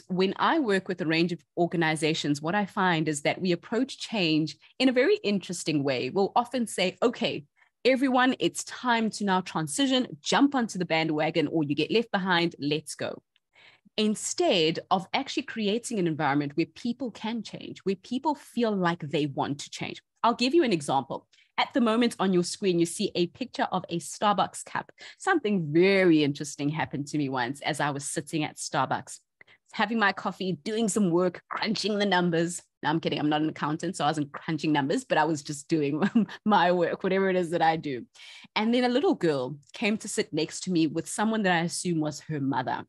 When I work with a range of organizations, what I find is that we approach change in a very interesting way. We'll often say, okay, everyone, it's time to now transition, jump onto the bandwagon, or you get left behind, let's go. Instead of actually creating an environment where people can change, where people feel like they want to change. I'll give you an example. At the moment on your screen, you see a picture of a Starbucks cup. Something very interesting happened to me once as I was sitting at Starbucks, having my coffee, doing some work, crunching the numbers. No, I'm kidding. I'm not an accountant, so I wasn't crunching numbers, but I was just doing my work, whatever it is that I do. And then a little girl came to sit next to me with someone that I assume was her mother.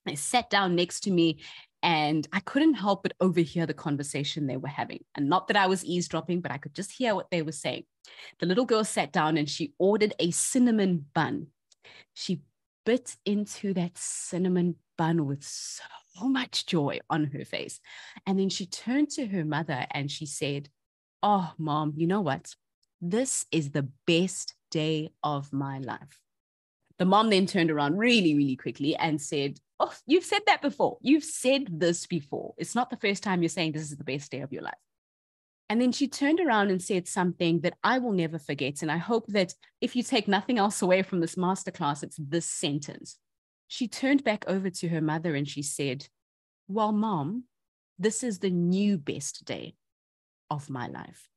They sat down next to me and I couldn't help but overhear the conversation they were having. And not that I was eavesdropping, but I could just hear what they were saying. The little girl sat down and she ordered a cinnamon bun. She bit into that cinnamon bun with so much joy on her face. And then she turned to her mother and she said, "Oh, Mom, you know what? This is the best day of my life." The mom then turned around really, really quickly and said, "Oh, you've said that before. You've said this before. It's not the first time you're saying this is the best day of your life." And then she turned around and said something that I will never forget. And I hope that if you take nothing else away from this masterclass, it's this sentence. She turned back over to her mother and she said, "Well, Mom, this is the new best day of my life."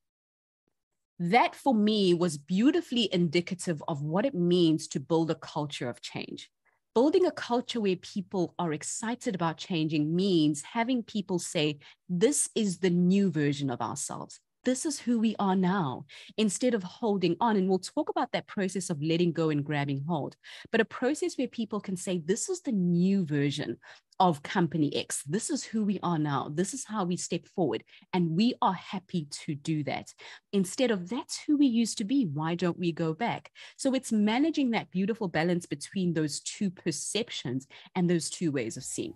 That for me was beautifully indicative of what it means to build a culture of change. Building a culture where people are excited about changing means having people say, this is the new version of ourselves. This is who we are now, instead of holding on. And we'll talk about that process of letting go and grabbing hold, but a process where people can say, this is the new version of company X. This is who we are now. This is how we step forward. And we are happy to do that. Instead of that's who we used to be. Why don't we go back? So it's managing that beautiful balance between those two perceptions and those two ways of seeing.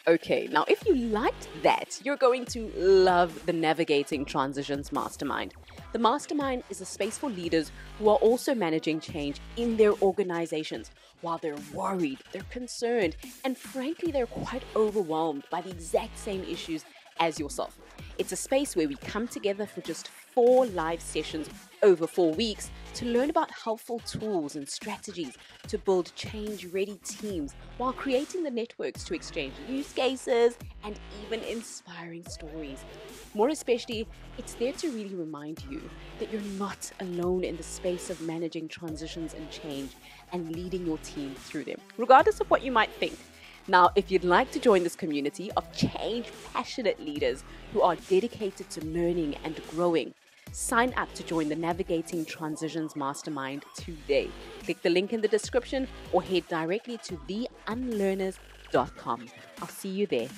Okay, now if you liked that, you're going to love the Navigating Transitions Mastermind. The Mastermind is a space for leaders who are also managing change in their organizations while they're worried, they're concerned, and frankly, they're quite overwhelmed by the exact same issues as yourself. It's a space where we come together for just 4 live sessions over 4 weeks to learn about helpful tools and strategies to build change-ready teams while creating the networks to exchange use cases and even inspiring stories. More especially, it's there to really remind you that you're not alone in the space of managing transitions and change and leading your team through them, regardless of what you might think. Now, if you'd like to join this community of change-passionate leaders who are dedicated to learning and growing, sign up to join the Navigating Transitions Mastermind today. Click the link in the description or head directly to theunlearners.com. I'll see you there.